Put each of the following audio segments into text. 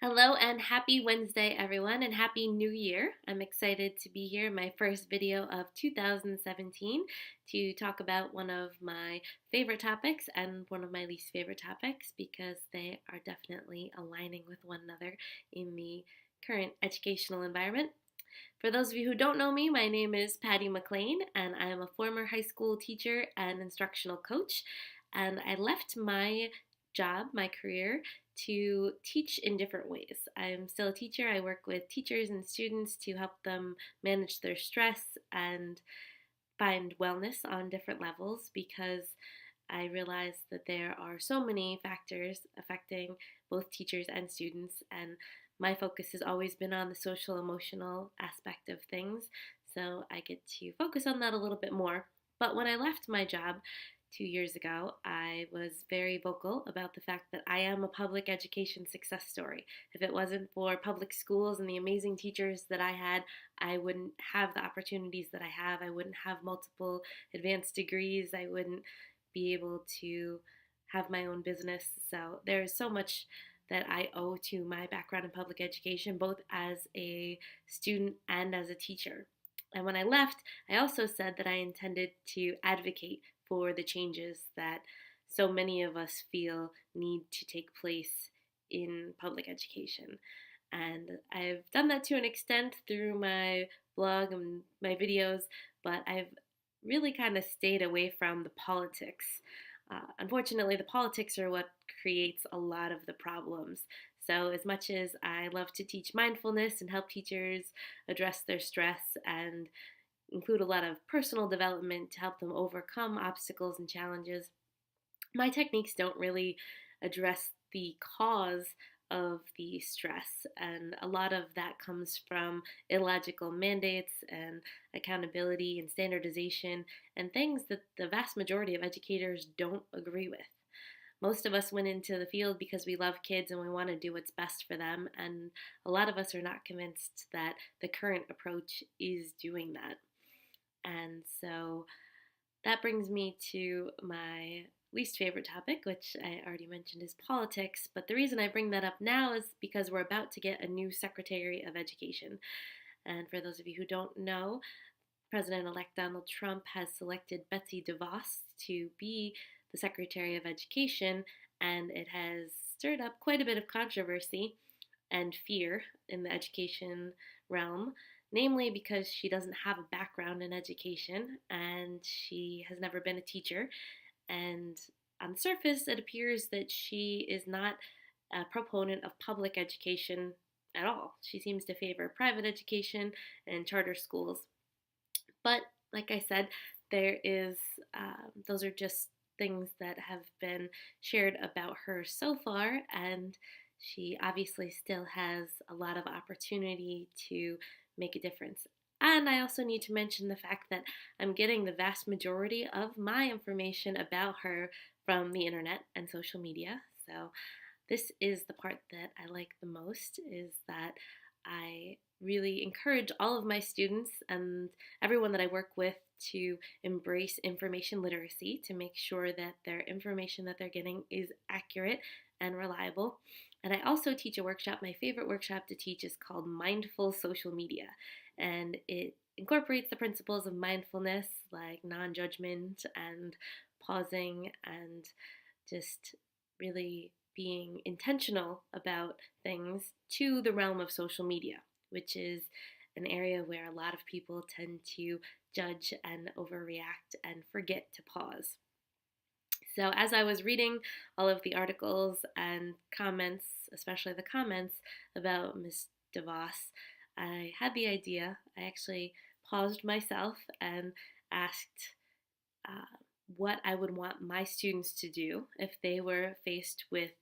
Hello and happy Wednesday, everyone, and happy New Year. I'm excited to be here, my first video of 2017, to talk about one of my favorite topics and one of my least favorite topics because they are definitely aligning with one another in the current educational environment. For those of you who don't know me, my name is Patty McLean, and I am a former high school teacher and instructional coach. And I left my job, my career, to teach in different ways. I'm still a teacher. I work with teachers and students to help them manage their stress and find wellness on different levels because I realize that there are so many factors affecting both teachers and students, and my focus has always been on the social emotional aspect of things, so I get to focus on that a little bit more. But when I left my job 2 years ago, I was very vocal about the fact that I am a public education success story. If it wasn't for public schools and the amazing teachers that I had, I wouldn't have the opportunities that I have. I wouldn't have multiple advanced degrees. I wouldn't be able to have my own business. So there's so much that I owe to my background in public education, both as a student and as a teacher. And when I left, I also said that I intended to advocate for the changes that so many of us feel need to take place in public education. And I've done that to an extent through my blog and my videos, but I've really kind of stayed away from the politics. Unfortunately, the politics are what creates a lot of the problems. So, as much as I love to teach mindfulness and help teachers address their stress and include a lot of personal development to help them overcome obstacles and challenges, my techniques don't really address the cause of the stress, and a lot of that comes from illogical mandates and accountability and standardization and things that the vast majority of educators don't agree with. Most of us went into the field because we love kids and we want to do what's best for them, and a lot of us are not convinced that the current approach is doing that. And so that brings me to my least favorite topic, which I already mentioned is politics. But the reason I bring that up now is because we're about to get a new Secretary of Education. And for those of you who don't know, President elect Donald Trump has selected Betsy DeVos to be the Secretary of Education, and it has stirred up quite a bit of controversy and fear in the education realm, namely because she doesn't have a background in education and she has never been a teacher. And on the surface, it appears that she is not a proponent of public education at all. She seems to favor private education and charter schools. But like I said, there is those are just things that have been shared about her so far, and she obviously still has a lot of opportunity to make a difference. And I also need to mention the fact that I'm getting the vast majority of my information about her from the internet and social media. So this is the part that I like the most, is that I really encourage all of my students and everyone that I work with to embrace information literacy, to make sure that their information that they're getting is accurate and reliable. And I also teach a workshop. My favorite workshop to teach is called Mindful Social Media, and it incorporates the principles of mindfulness like non-judgment and pausing and just really being intentional about things to the realm of social media, which is an area where a lot of people tend to judge and overreact and forget to pause. So, as I was reading all of the articles and comments, especially the comments about Ms. DeVos, I had the idea. I actually paused myself and asked uh, what I would want my students to do if they were faced with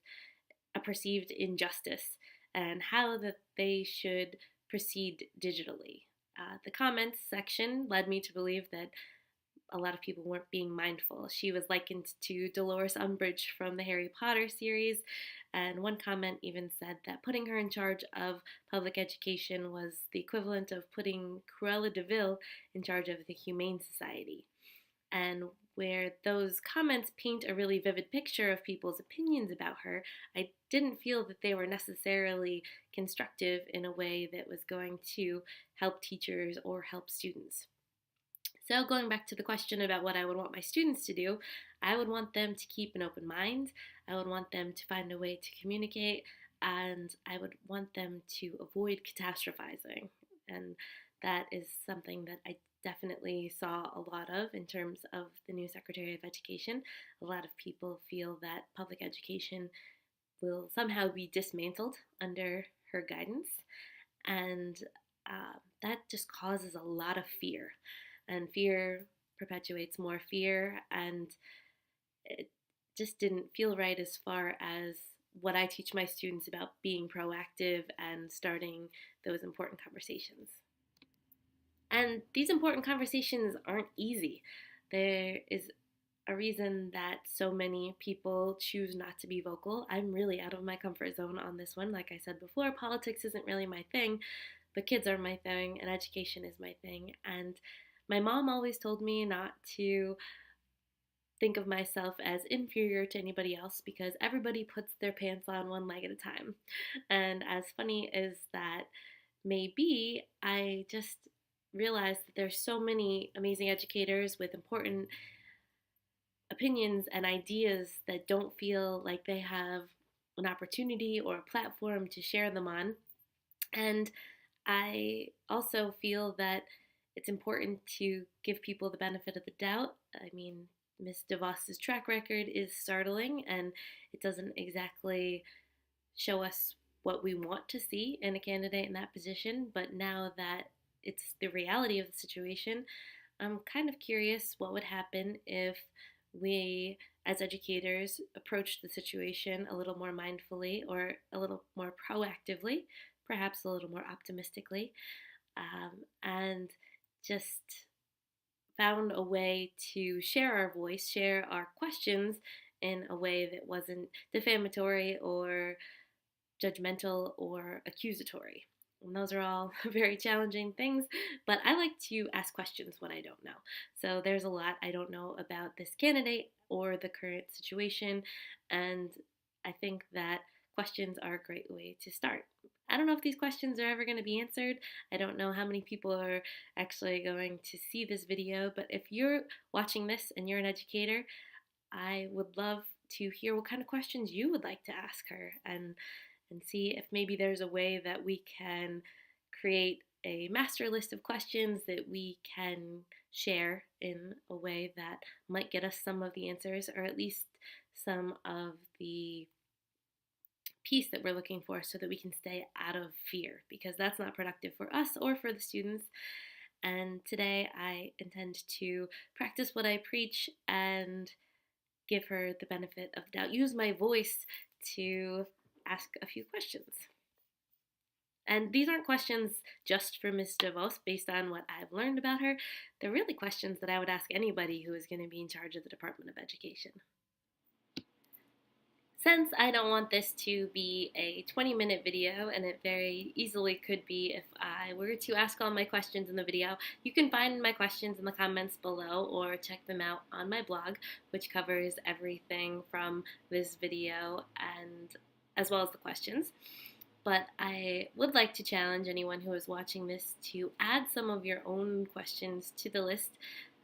a perceived injustice and how that they should proceed digitally. The comments section led me to believe that a lot of people weren't being mindful. She was likened to Dolores Umbridge from the Harry Potter series, and one comment even said that putting her in charge of public education was the equivalent of putting Cruella de Vil in charge of the Humane Society. And where those comments paint a really vivid picture of people's opinions about her, I didn't feel that they were necessarily constructive in a way that was going to help teachers or help students. So, going back to the question about what I would want my students to do, I would want them to keep an open mind. I would want them to find a way to communicate, and I would want them to avoid catastrophizing. And that is something that I definitely saw a lot of in terms of the new Secretary of Education. A lot of people feel that public education will somehow be dismantled under her guidance, and that just causes a lot of fear. And fear perpetuates more fear, and it just didn't feel right as far as what I teach my students about being proactive and starting those important conversations. And these important conversations aren't easy. There is a reason that so many people choose not to be vocal. I'm really out of my comfort zone on this one. Like I said before, politics isn't really my thing, but kids are my thing, and education is my thing. And my mom always told me not to think of myself as inferior to anybody else because everybody puts their pants on one leg at a time. And as funny as that may be, I just realized that there's so many amazing educators with important opinions and ideas that don't feel like they have an opportunity or a platform to share them on. And I also feel that it's important to give people the benefit of the doubt. I mean, Miss DeVos's track record is startling, and it doesn't exactly show us what we want to see in a candidate in that position. But now that it's the reality of the situation, I'm kind of curious what would happen if we, as educators, approached the situation a little more mindfully or a little more proactively, perhaps a little more optimistically, and just found a way to share our voice, share our questions in a way that wasn't defamatory or judgmental or accusatory. And those are all very challenging things, but I like to ask questions when I don't know. So there's a lot I don't know about this candidate or the current situation, and I think that questions are a great way to start. I don't know if these questions are ever going to be answered. I don't know how many people are actually going to see this video, but if you're watching this and you're an educator, I would love to hear what kind of questions you would like to ask her, and see if maybe there's a way that we can create a master list of questions that we can share in a way that might get us some of the answers, or at least some of the peace that we're looking for, so that we can stay out of fear, because that's not productive for us or for the students. And today I intend to practice what I preach and give her the benefit of the doubt, use my voice to ask a few questions. And these aren't questions just for Ms. DeVos based on what I've learned about her. They're really questions that I would ask anybody who is going to be in charge of the Department of Education. Since I don't want this to be a 20-minute video, and it very easily could be if I were to ask all my questions in the video, you can find my questions in the comments below or check them out on my blog, which covers everything from this video and as well as the questions. But I would like to challenge anyone who is watching this to add some of your own questions to the list,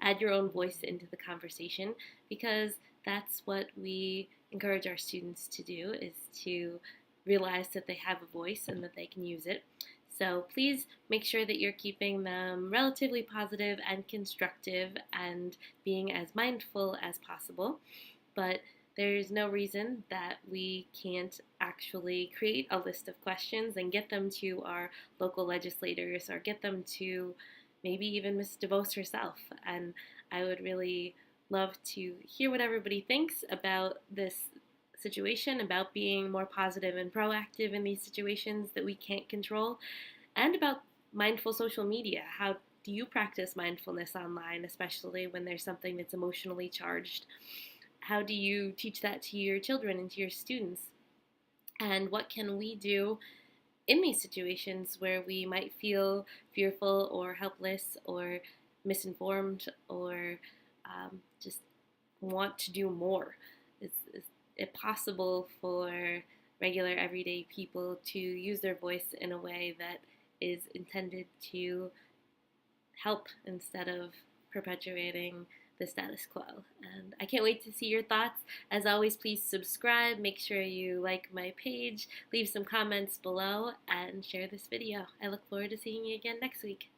add your own voice into the conversation, because that's what we encourage our students to do, is to realize that they have a voice and that they can use it. So please make sure that you're keeping them relatively positive and constructive and being as mindful as possible. But there's no reason that we can't actually create a list of questions and get them to our local legislators, or get them to maybe even Ms. DeVos herself. And I would really love to hear what everybody thinks about this situation, about being more positive and proactive in these situations that we can't control, and about mindful social media. How do you practice mindfulness online, especially when there's something that's emotionally charged? How do you teach that to your children and to your students? And what can we do in these situations where we might feel fearful or helpless or misinformed or just want to do more? Is it possible for regular everyday people to use their voice in a way that is intended to help instead of perpetuating the status quo? And I can't wait to see your thoughts. As always, please subscribe, make sure you like my page, leave some comments below, and share this video. I look forward to seeing you again next week.